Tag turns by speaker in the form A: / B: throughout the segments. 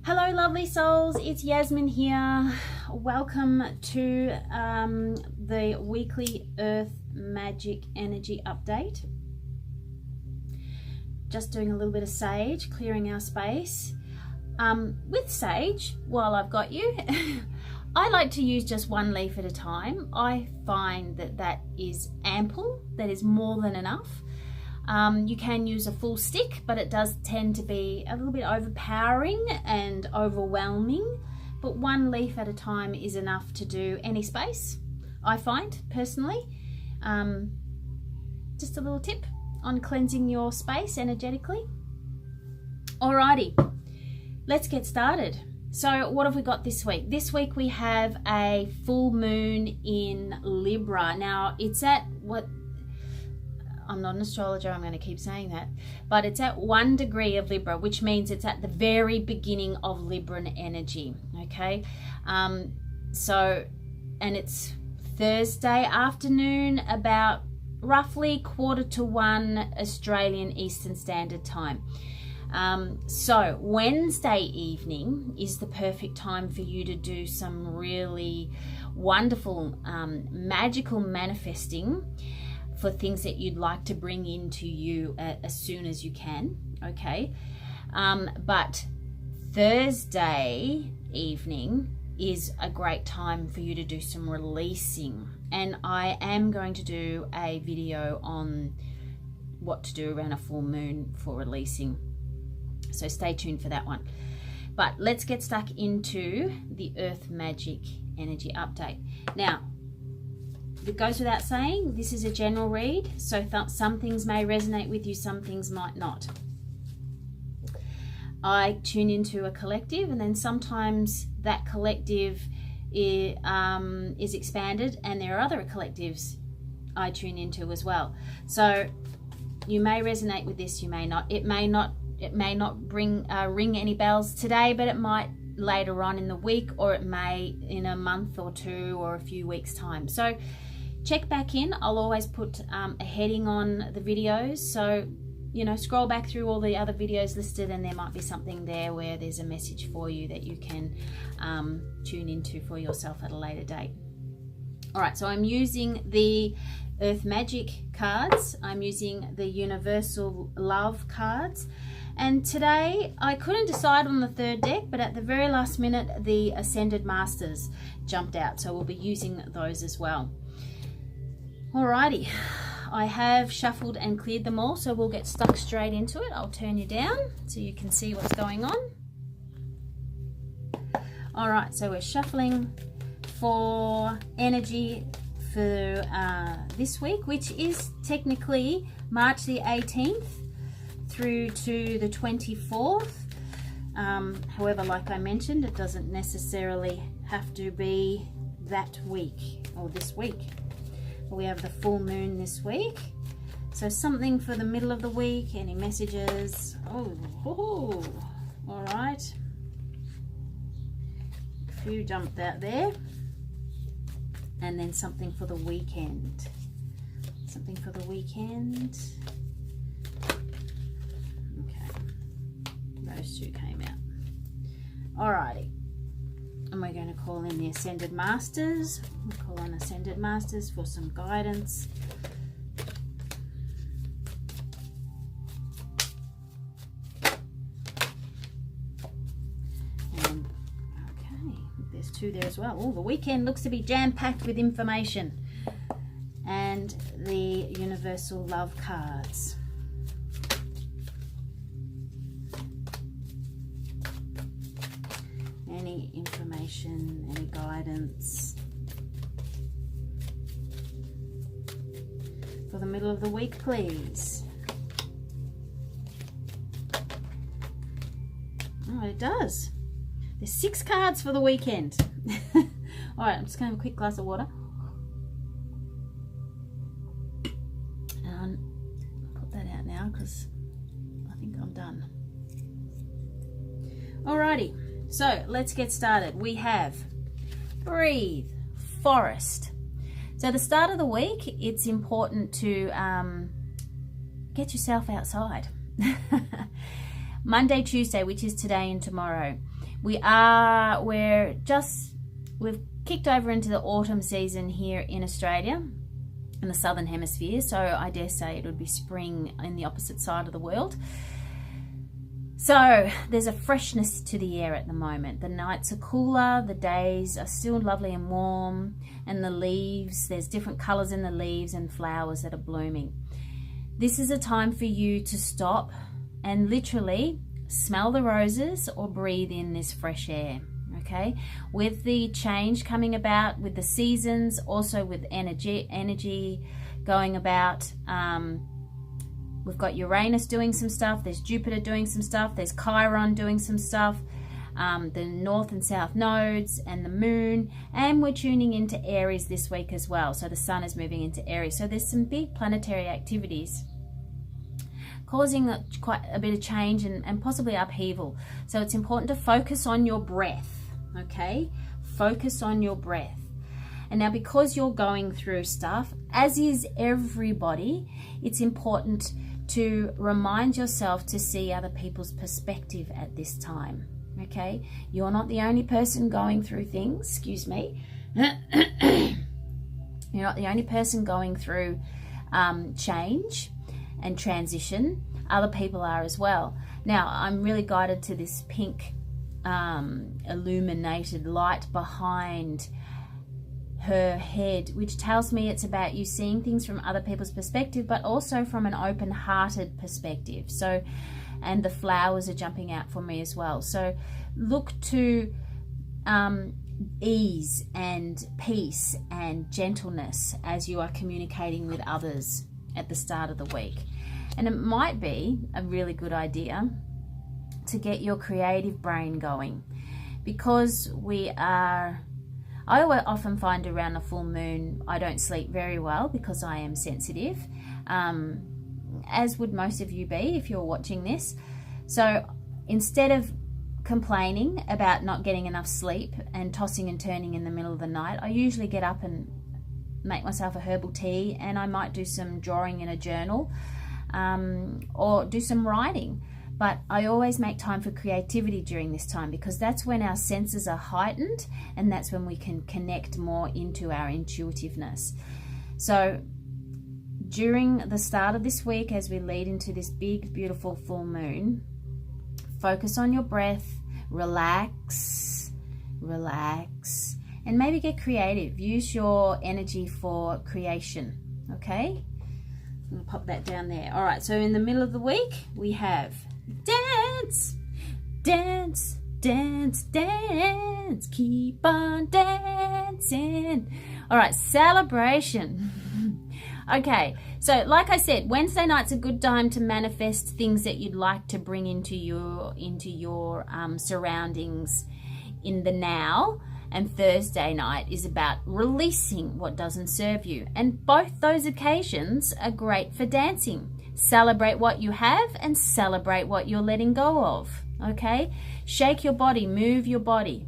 A: Hello lovely souls, it's Yasmin here. Welcome to the weekly Earth Magic Energy Update. Just doing a little bit of sage, clearing our space. With sage, while I've got you, I like to use just one leaf at a time. I find that is ample, that is more than enough. You can use a full stick, but it does tend to be a little bit overpowering and overwhelming. But one leaf at a time is enough to do any space, I find personally. Just a little tip on cleansing your space energetically. Alrighty, let's get started. So what have we got this week? This week we have a full moon in Libra. Now it's at what... I'm not an astrologer, I'm going to keep saying that, but it's at 1 degree of Libra, which means it's at the very beginning of Libran energy, okay? And it's Thursday afternoon, about roughly 12:45 Australian Eastern Standard Time. So Wednesday evening is the perfect time for you to do some really wonderful, magical manifesting for things that you'd like to bring into you as soon as you can, okay? But Thursday evening is a great time for you to do some releasing, and I am going to do a video on what to do around a full moon for releasing, so stay tuned for that one. But let's get stuck into the Earth Magic Energy Update. Now, it goes without saying, this is a general read, so some things may resonate with you, some things might not. I tune into a collective, and then sometimes that collective is expanded, and there are other collectives I tune into as well. So you may resonate with this, you may not. It may not ring any bells today, but it might later on in the week, or it may in a month or two or a few weeks time. So check back in. I'll always put a heading on the videos, so scroll back through all the other videos listed, and there might be something there where there's a message for you that you can tune into for yourself at a later date. All right, so I'm using the Earth Magic cards. I'm using the Universal Love cards, and today I couldn't decide on the third deck, but at the very last minute the Ascended Masters jumped out, so we'll be using those as well. Alrighty, I have shuffled and cleared them all, so we'll get stuck straight into it. I'll turn you down so you can see what's going on. Alright, so we're shuffling for energy for this week, which is technically March the 18th through to the 24th. However, like I mentioned, it doesn't necessarily have to be that week or this week. We have the full moon this week, so something for the middle of the week. Any messages? All right, a few jumped out there, and then something for the weekend. Something for the weekend. Okay, those two came out. Alrighty. And we're going to call in the Ascended Masters. We'll call on Ascended Masters for some guidance. And, okay, there's two there as well. Oh, the weekend looks to be jam-packed with information. And the Universal Love cards. Any information, any guidance for the middle of the week, please. Oh, it does. There's 6 cards for the weekend. All right, I'm just going to have a quick glass of water. And I'll put that out now because I think I'm done. Alrighty. So let's get started. We have breathe, forest. So at the start of the week, it's important to get yourself outside. Monday, Tuesday, which is today and tomorrow, We've kicked over into the autumn season here in Australia, in the southern hemisphere, so I dare say it would be spring in the opposite side of the world. So there's a freshness to the air at the moment. The nights are cooler, the days are still lovely and warm, and the leaves, there's different colors in the leaves and flowers that are blooming. This is a time for you to stop and literally smell the roses or breathe in this fresh air. Okay, with the change coming about, with the seasons, also with energy going about, we've got Uranus doing some stuff, there's Jupiter doing some stuff, there's Chiron doing some stuff, the north and south nodes and the moon, and we're tuning into Aries this week as well. So the sun is moving into Aries. So there's some big planetary activities causing quite a bit of change and possibly upheaval. So it's important to focus on your breath. Okay, focus on your breath. And now, because you're going through stuff, as is everybody, it's important to remind yourself to see other people's perspective at this time. Okay, you're not the only person going through things. Excuse me. You're not the only person going through change and transition. Other people are as well. Now, I'm really guided to this pink illuminated light behind her head, which tells me it's about you seeing things from other people's perspective, but also from an open-hearted perspective. So, and the flowers are jumping out for me as well. So look to ease and peace and gentleness as you are communicating with others at the start of the week. And it might be a really good idea to get your creative brain going, because I often find around a full moon I don't sleep very well because I am sensitive, as would most of you be if you're watching this. So instead of complaining about not getting enough sleep and tossing and turning in the middle of the night, I usually get up and make myself a herbal tea, and I might do some drawing in a journal, or do some writing. But I always make time for creativity during this time, because that's when our senses are heightened, and that's when we can connect more into our intuitiveness. So during the start of this week, as we lead into this big, beautiful full moon, focus on your breath, relax, and maybe get creative. Use your energy for creation, okay? I'm going to pop that down there. All right, so in the middle of the week, we have dance, dance, dance, dance, keep on dancing. All right, celebration. Okay, so like I said, Wednesday night's a good time to manifest things that you'd like to bring into your surroundings in the now. And Thursday night is about releasing what doesn't serve you. And both those occasions are great for dancing. Celebrate what you have and celebrate what you're letting go of. Okay? Shake your body, move your body.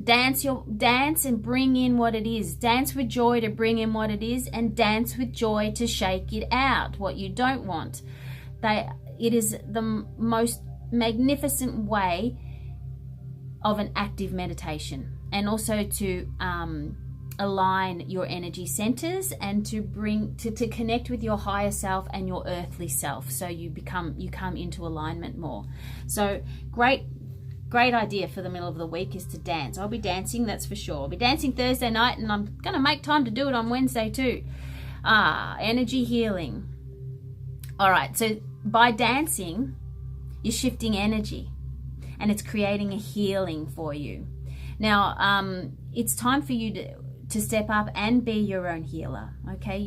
A: Dance and bring in what it is. Dance with joy to bring in what it is, and dance with joy to shake it out, what you don't want. It is the most magnificent way of an active meditation, and also to align your energy centers and to connect with your higher self and your earthly self, so you come into alignment more. So great idea for the middle of the week is to dance. I'll be dancing, that's for sure. I'll be dancing Thursday night, and I'm gonna make time to do it on Wednesday too. Energy healing. All right, so by dancing, you're shifting energy, and it's creating a healing for you. Now, it's time for you to step up and be your own healer, okay?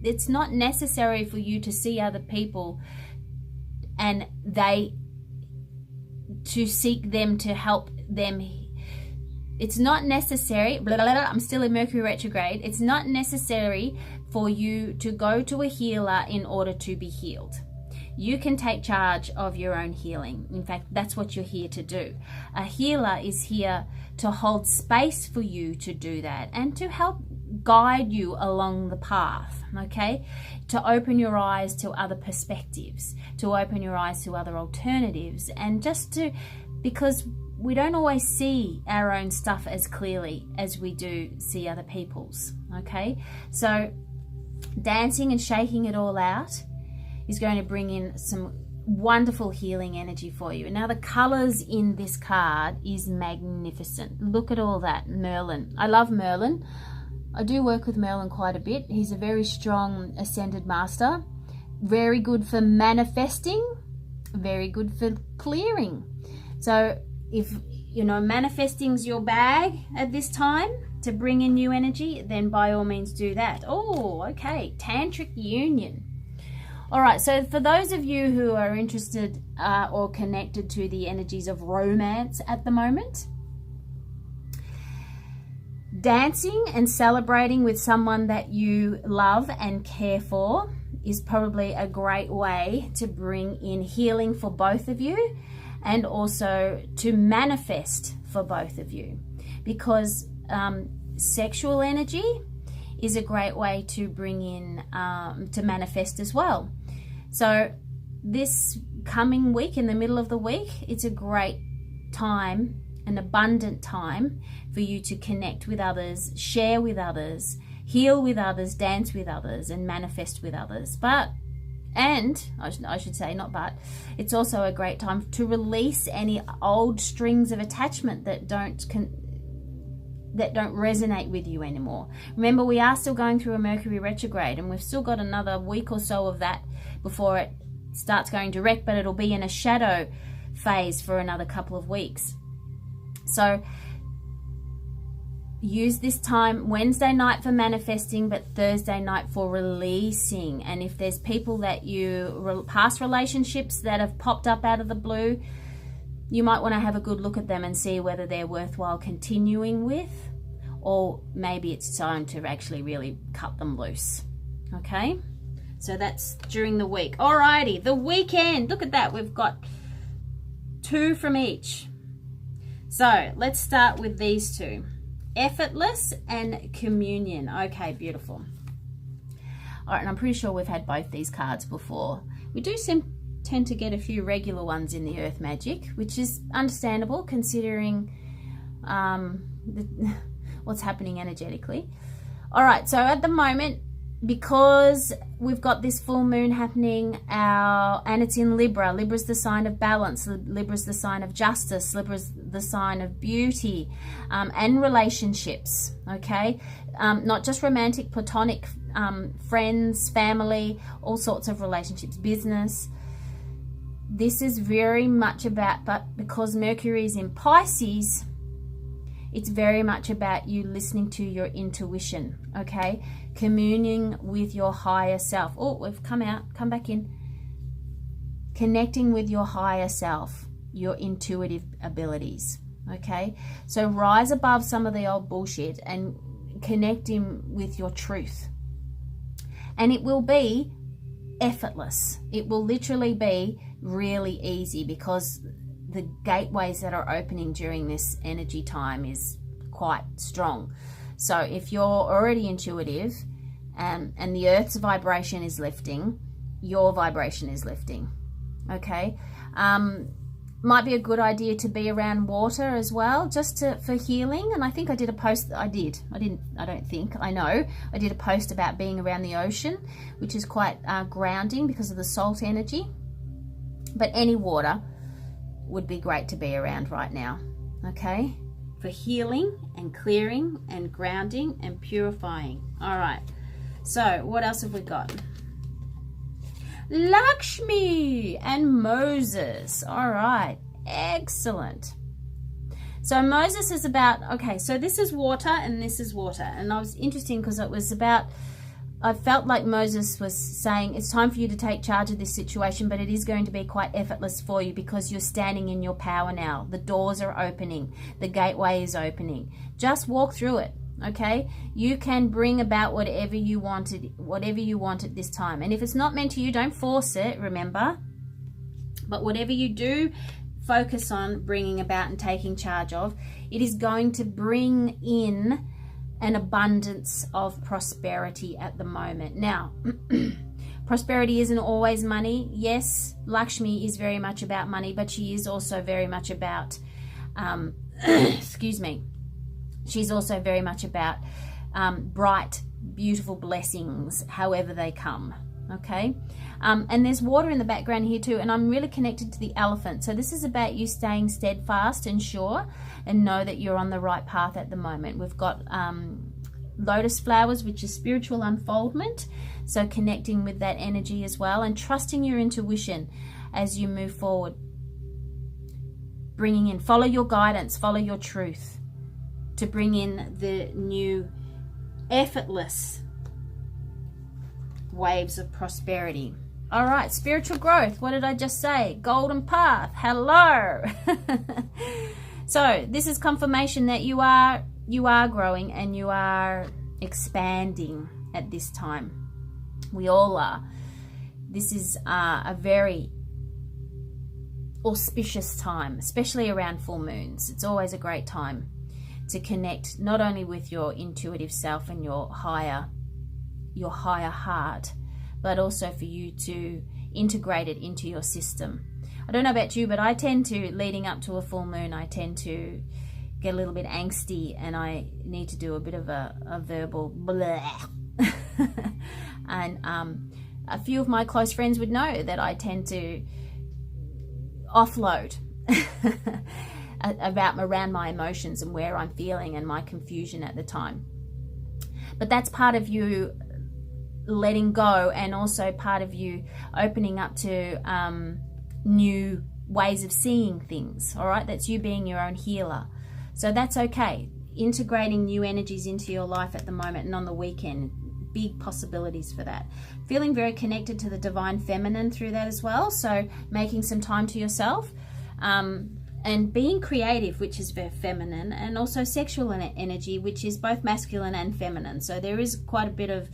A: It's not necessary for you to see other people and to seek them to help them. It's not necessary, I'm still in Mercury retrograde, it's not necessary for you to go to a healer in order to be healed. You can take charge of your own healing. In fact, that's what you're here to do. A healer is here to hold space for you to do that and to help guide you along the path, okay? To open your eyes to other perspectives, to open your eyes to other alternatives, and just to because we don't always see our own stuff as clearly as we do see other people's, okay? So dancing and shaking it all out is going to bring in some wonderful healing energy for you. And now the colors in this card is magnificent. Look at all that. Merlin. I love Merlin. I do work with Merlin quite a bit. He's a very strong ascended master. Very good for manifesting. Very good for clearing. So if, you know, manifesting's your bag at this time to bring in new energy, then by all means do that. Oh, okay. Tantric union. All right, so for those of you who are interested or connected to the energies of romance at the moment, dancing and celebrating with someone that you love and care for is probably a great way to bring in healing for both of you and also to manifest for both of you, because sexual energy is a great way to bring in, to manifest as well. So this coming week, in the middle of the week, it's a great time, an abundant time for you to connect with others, share with others, heal with others, dance with others, and manifest with others. I should say, it's also a great time to release any old strings of attachment that don't resonate with you anymore. Remember, we are still going through a Mercury retrograde, and we've still got another week or so of that before it starts going direct, but it'll be in a shadow phase for another couple of weeks. So use this time Wednesday night for manifesting, but Thursday night for releasing. And if there's people that past relationships that have popped up out of the blue, you might want to have a good look at them and see whether they're worthwhile continuing with, or maybe it's time to actually really cut them loose. Okay, so that's during the week. Alrighty, the weekend. Look at that. We've got 2 from each. So let's start with these two. Effortless and communion. Okay, beautiful. All right, and I'm pretty sure we've had both these cards before. We do tend to get a few regular ones in the Earth Magic, which is understandable considering what's happening energetically. All right, so at the moment, because we've got this full moon happening, and it's in Libra. Libra's the sign of balance. Libra's the sign of justice. Libra's the sign of beauty and relationships, okay? Not just romantic, platonic, friends, family, all sorts of relationships, business. This is very much about, but because Mercury is in Pisces, it's very much about you listening to your intuition, okay? Communing with your higher self. Oh, we've come back in. Connecting with your higher self, your intuitive abilities, okay? So rise above some of the old bullshit and connecting with your truth. And it will be effortless. It will literally be really easy, because the gateways that are opening during this energy time is quite strong. So if you're already intuitive and the Earth's vibration is lifting, your vibration is lifting, okay? Might be a good idea to be around water as well, just for healing. And I think I did a post. I did a post about being around the ocean, which is quite grounding because of the salt energy. But any water would be great to be around right now, okay? For healing and clearing and grounding and purifying. All right, so what else have we got? Lakshmi and Moses. All right, excellent. So Moses is about, okay, so this is water and this is water. And I was interesting because it was about, I felt like Moses was saying it's time for you to take charge of this situation, but it is going to be quite effortless for you because you're standing in your power now. The doors are opening. The gateway is opening. Just walk through it, okay? You can bring about whatever you want at this time. And if it's not meant to you, don't force it, remember. But whatever you do focus on bringing about and taking charge of, it is going to bring in an abundance of prosperity at the moment. Now, Prosperity isn't always money. Yes, Lakshmi is very much about money, but she is also very much about, excuse me, she's also very much about bright, beautiful blessings, however they come. Okay, and there's water in the background here too, and I'm really connected to the elephant. So this is about you staying steadfast and sure, and know that you're on the right path at the moment. We've got lotus flowers, which is spiritual unfoldment, so connecting with that energy as well, and trusting your intuition as you move forward. Bringing in, follow your guidance, follow your truth, to bring in the new effortless waves of prosperity. All right, spiritual growth. What did I just say? Golden path. Hello. So this is confirmation that you are growing and you are expanding at this time. We all are. This is a very auspicious time, especially around full moons. It's always a great time to connect not only with your intuitive self and your higher heart, but also for you to integrate it into your system. I don't know about you, but I tend to, leading up to a full moon, I tend to get a little bit angsty, and I need to do a bit of a verbal blah. And a few of my close friends would know that I tend to offload around my emotions and where I'm feeling and my confusion at the time. But that's part of you letting go, and also part of you opening up to new ways of seeing things. All right, that's you being your own healer. So that's okay. Integrating new energies into your life at the moment and on the weekend, big possibilities for that. Feeling very connected to the divine feminine through that as well. So making some time to yourself, and being creative, which is very feminine, and also sexual energy, which is both masculine and feminine. So there is quite a bit of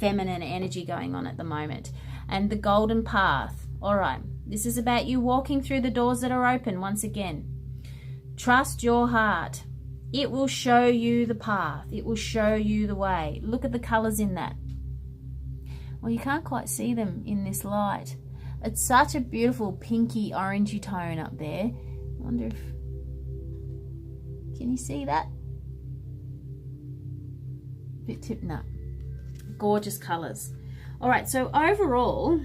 A: feminine energy going on at the moment. And the golden path. All right, this is about you walking through the doors that are open once again. Trust your heart. It will show you the path. It will show you the way. Look at the colors in that. Well, you can't quite see them in this light. It's such a beautiful pinky orangey tone up there. I wonder if, can you see that? Bit tip, no. Gorgeous colors. All right, so overall,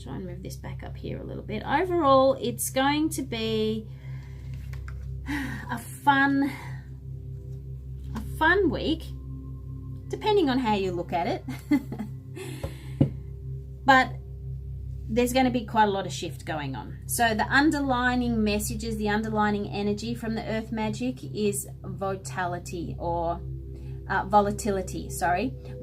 A: try and move this back up here a little bit. Overall, it's going to be a fun week, depending on how you look at it. But there's going to be quite a lot of shift going on. So the underlining messages, the underlining energy from the earth magic is volatility, or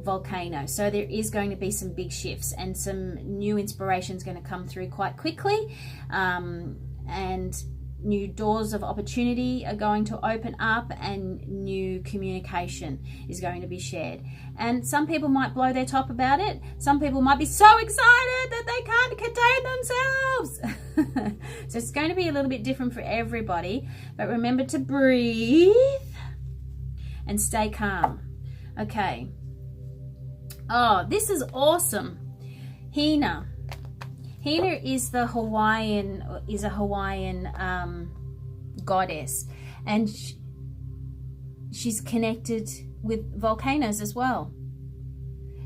A: volcano. So there is going to be some big shifts, and some new inspiration is going to come through quite quickly, and new doors of opportunity are going to open up, and new communication is going to be shared. And some people might blow their top about it. Some people might be so excited that they can't contain themselves. So it's going to be a little bit different for everybody. But remember to breathe and stay calm. Okay. Oh, this is awesome. Hina. Hina is a Hawaiian goddess, and she's connected with volcanoes as well.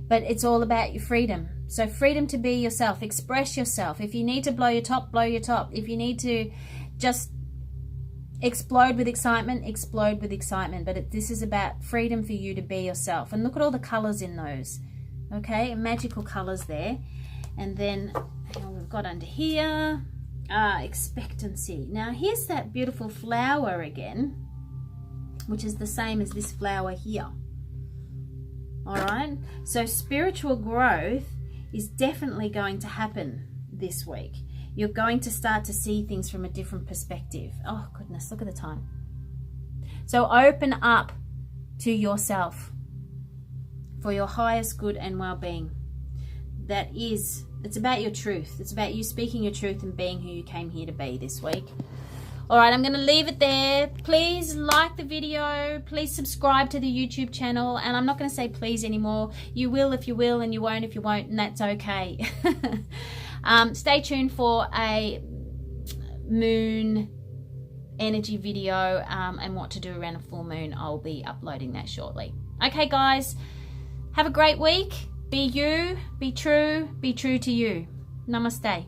A: But it's all about your freedom. So freedom to be yourself, express yourself. If you need to blow your top, blow your top. If you need to just explode with excitement, explode with excitement. But this is about freedom for you to be yourself. And look at all the colors in those. Okay, magical colors there. And then we've got under here, expectancy. Now here's that beautiful flower again, which is the same as this flower here. All right, so spiritual growth is definitely going to happen this week. You're going to start to see things from a different perspective. Oh goodness, look at the time. So open up to yourself for your highest good and well-being. It's about your truth. It's about you speaking your truth and being who you came here to be this week. All right, I'm going to leave it there. Please like the video. Please subscribe to the YouTube channel. And I'm not going to say please anymore. You will if you will, and you won't if you won't, and that's okay. Stay tuned for a moon energy video and what to do around a full moon. I'll be uploading that shortly. Okay, guys, have a great week. Be you, be true to you. Namaste.